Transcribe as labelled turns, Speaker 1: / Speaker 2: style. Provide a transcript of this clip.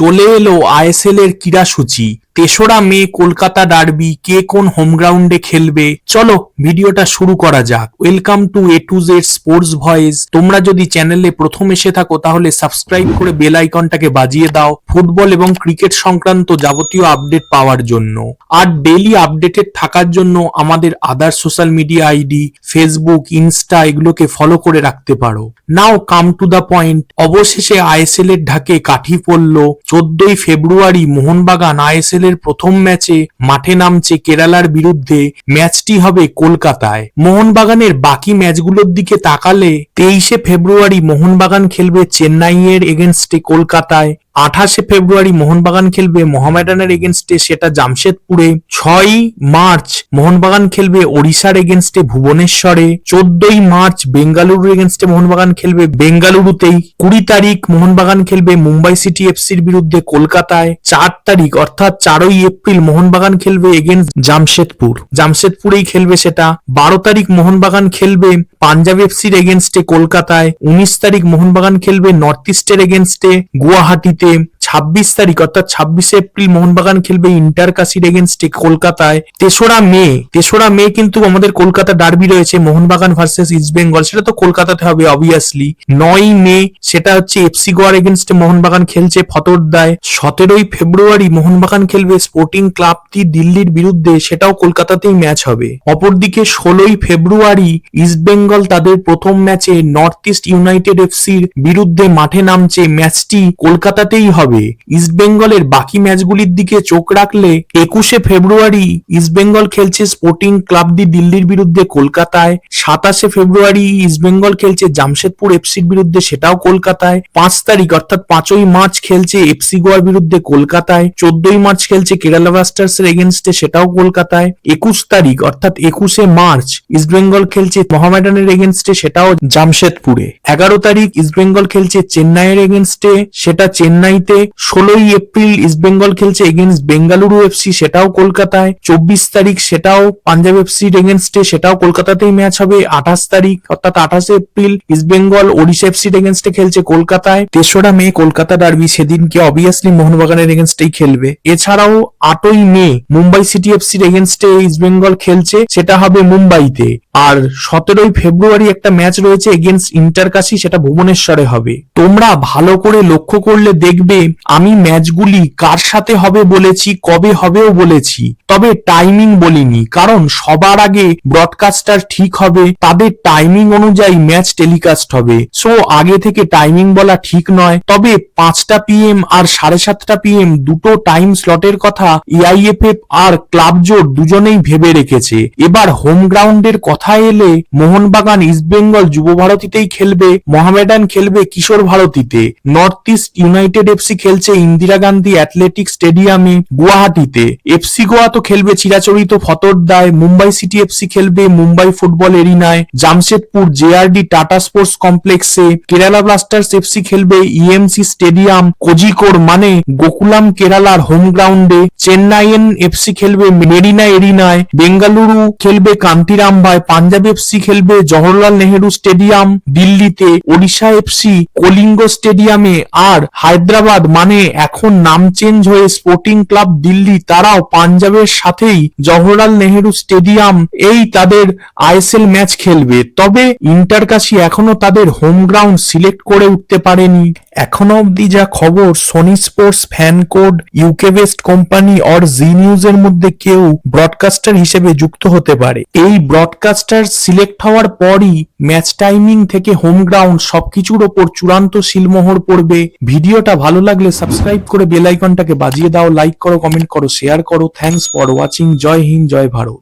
Speaker 1: চলে এলো আইএসএল এর ক্রীড়াসূচি। ৩রা মে কলকাতা ডার্বি, কে কোন হোম গ্রাউন্ডে খেলবে, চলো ভিডিওটা শুরু করা যাক। Welcome to A to Z sports voice. তোমরা যদি চ্যানেলে প্রথম এসে থাকো তাহলে সাবস্ক্রাইব করে বেল আইকনটাকে বাজিয়ে দাও ফুটবল এবং ক্রিকেট সংক্রান্ত যাবতীয় আপডেট পাওয়ার জন্য। আর ডেইলি আপডেটেড থাকার জন্য আমাদের আদার social media ID Facebook, Insta এগুলোকে ফলো করে রাখতে পারো। নাও কাম টু দ্য পয়েন্ট। অবশেষে আইএসএল এর ঢাকে কাঠি পড়ল। 14ই ফেব্রুয়ারি মোহনবাগান আইএসএল এর প্রথম ম্যাচে মাঠে নামছে কেরালার বিরুদ্ধে। ম্যাচটি হবে কলকাতায়। মোহনবাগানের বাকি ম্যাচগুলোর দিকে তাকালে 23শে ফেব্রুয়ারি মোহনবাগান খেলবে চেন্নাইয়ের এগেনস্টে কলকাতায়। 28শে ফেব্রুয়ারি মোহনবাগান খেলবে মোহামেডানের এগেনস্টে, সেটা জামশেদপুরে। 6ই মার্চ মোহনবাগান খেলবে ওড়িশার এগেনস্টে ভুবনেশ্বরে। 14ই মার্চ বেঙ্গালুরুর এগেনস্টে মোহনবাগান খেলবে বেঙ্গালুরুতেই। 20 তারিখ মোহনবাগান খেলবে মুম্বাই সিটি এফসির বিরুদ্ধে কলকাতায়। 4 তারিখ অর্থাৎ 4ই এপ্রিল মোহনবাগান খেলবে এগেনস্ট জামশেদপুরেই খেলবে সেটা। 12 তারিখ মোহনবাগান খেলবে পাঞ্জাব এফসির এগেনস্টে কলকাতায়। 19 তারিখ মোহনবাগান খেলবে নর্থ ইস্টের এগেনস্টে গুয়াহাটিতে। 26 তারিখ অর্থাৎ 26শে এপ্রিল মোহনবাগান খেলবে ইন্টারকাশির এগেনস্টে কলকাতায়। 3রা মে কিন্তু আমাদের কলকাতা ডার্বি রয়েছে, মোহনবাগান ভার্সেস ইস্ট বেঙ্গল, সেটা তো কলকাতাতে হবে অবভিয়াসলি। 9ই মে সেটা হচ্ছে এফসি গোয়ার এগেনস্টে মোহনবাগান খেলছে ফতোরদায়। 17ই ফেব্রুয়ারি মোহনবাগান খেলবে স্পোর্টিং ক্লাব দি দিল্লির বিরুদ্ধে, সেটাও কলকাতাতেই ম্যাচ হবে। অপরদিকে 16ই ফেব্রুয়ারি ইস্ট বেঙ্গল তাদের প্রথম ম্যাচে নর্থ ইস্ট ইউনাইটেড এফসির বিরুদ্ধে মাঠে নামছে, ম্যাচটি কলকাতাতেই হবে। ইস্ট বেঙ্গলের বাকি ম্যাচগুলির দিকে চোখ রাখলে 21শে ফেব্রুয়ারি ইস্ট বেঙ্গল খেলছে স্পোর্টিং ক্লাব দি দিল্লির বিরুদ্ধে কলকাতায়। 27শে ফেব্রুয়ারি ইস্ট বেঙ্গল খেলছে জামশেদপুর এফসির বিরুদ্ধে, সেটাও কলকাতায়। 5 তারিখ অর্থাৎ 5ই মার্চ খেলছে এফসি গোয়ার বিরুদ্ধে কলকাতায়। 14ই মার্চ খেলছে কেরালা ব্লাস্টার্স এর এগেনস্টে, সেটাও কলকাতায়। 21 তারিখ অর্থাৎ 21শে মার্চ ইস্ট বেঙ্গল খেলছে মোহামেডানের এগেনস্টে, সেটাও জামশেদপুরে। 11 তারিখ ইস্ট বেঙ্গল খেলছে চেন্নাইয়ের এগেনস্টে, সেটা চেন্নাইতে। 16ই এপ্রিল ইস্ট বেঙ্গল খেলছে এগেনস্ট বেঙ্গালুরু এফসি, সেটাও কলকাতায়। 24 তারিখ সেটাও পাঞ্জাব এফসির এগেনস্টে, সেটাও কলকাতাতেই ম্যাচ হবে। 28 তারিখ অর্থাৎ 28শে এপ্রিল ইস্ট বেঙ্গল ওড়িশা এফসির এগেনস্টে খেলছে কলকাতায়। 3রা মে কলকাতা ডার্বি, সেদিনকে অবভিয়াসলি মোহনবাগানের এগেনস্টেই খেলবে। এছাড়াও 8ই মে মুম্বাই সিটি এফসির এগেনস্টে ইস্ট বেঙ্গল খেলছে, সেটা হবে মুম্বাইতে। আর 17ই ফেব্রুয়ারি একটা ম্যাচ রয়েছে এগেনস্ট ইন্টারকাশি, সেটা ভুবনেশ্বরে হবে। তোমরা ভালো করে লক্ষ্য করলে দেখবে আমি ম্যাচগুলি কার সাথে হবে বলেছি, কবে হবেও বলেছি, তবে টাইমিং বলিনি, কারণ সবার আগে ব্রডকাস্টার ঠিক হবে, তাদের টাইমিং অনুযায়ী ম্যাচ টেলিকাস্ট হবে। সো আগে থেকে টাইমিং বলা ঠিক নয়। তবে 5টা PM আর 7:30 PM দুটো টাইম স্লটের কথা এআইএফএফ আর ক্লাব জোট দুজনেই ভেবে রেখেছে। এবার হোম গ্রাউন্ডের কথা এলে মোহনবাগান ইস্ট বেঙ্গল যুব ভারতীতেই খেলবে, মোহামেডান খেলবে কিশোর ভারতীতে। নর্থ ইস্ট ইউনাইটেড এফসি খেলছে ইন্দিরা গান্ধী অ্যাথলেটিক স্টেডিয়ামে গুয়াহাটিতে। এফসি গোয়া তো খেলবে চিরাচরিত ফতোরদায়। মুম্বাই সিটি এফসি খেলবে মুম্বাই ফুটবল এরিনায়। জামশেদপুর জেআরডি টাটা স্পোর্টস কমপ্লেক্সে। কেরালা ব্লাস্টার্স এফসি খেলবে ইএমসি স্টেডিয়াম কোজিকোড মানে গোকুলাম কেরালার হোম গ্রাউন্ডে। চেন্নাইয়েন এফসি খেলবে মেরিনা এরিনায়। বেঙ্গালুরু খেলবে কান্তিরামবায়। পাঞ্জাব এফসি খেলবে জওহরলাল নেহেরু স্টেডিয়াম দিল্লিতে। ওড়িশা এফসি কলিঙ্গ স্টেডিয়ামে। আর হায়দ্রাবাদ মানে এখন নাম চেঞ্জ হয়ে স্পোর্টিং ক্লাব দিল্লি, তারাও পাঞ্জাবের সাথেই জওহরলাল নেহেরু স্টেডিয়াম এই তাদের আইএসএল ম্যাচ খেলবে। তবে ইন্টারকাশি এখনো তাদের হোম গ্রাউন্ড সিলেক্ট করে উঠতে পারেনি। এখনো অব্দি যা খবর, Sony sports, fan code, UK best company আর জি নিউজ এর মধ্যে কেউ ব্রডকাস্টার হিসেবে যুক্ত হতে পারে। এই ব্রডকাস্টার সিলেক্ট হওয়ার পরই ম্যাচ টাইমিং থেকে হোম গ্রাউন্ড সবকিছুর ওপর চূড়ান্ত সিলমোহর পড়বে। ভিডিওটা ভালো লাগলে সাবস্ক্রাইব করে বেল আইকনটাকে বাজিয়ে দাও, লাইক করো, কমেন্ট করো, শেয়ার করো। Thanks for watching. জয় হিন্দ, জয় ভারত।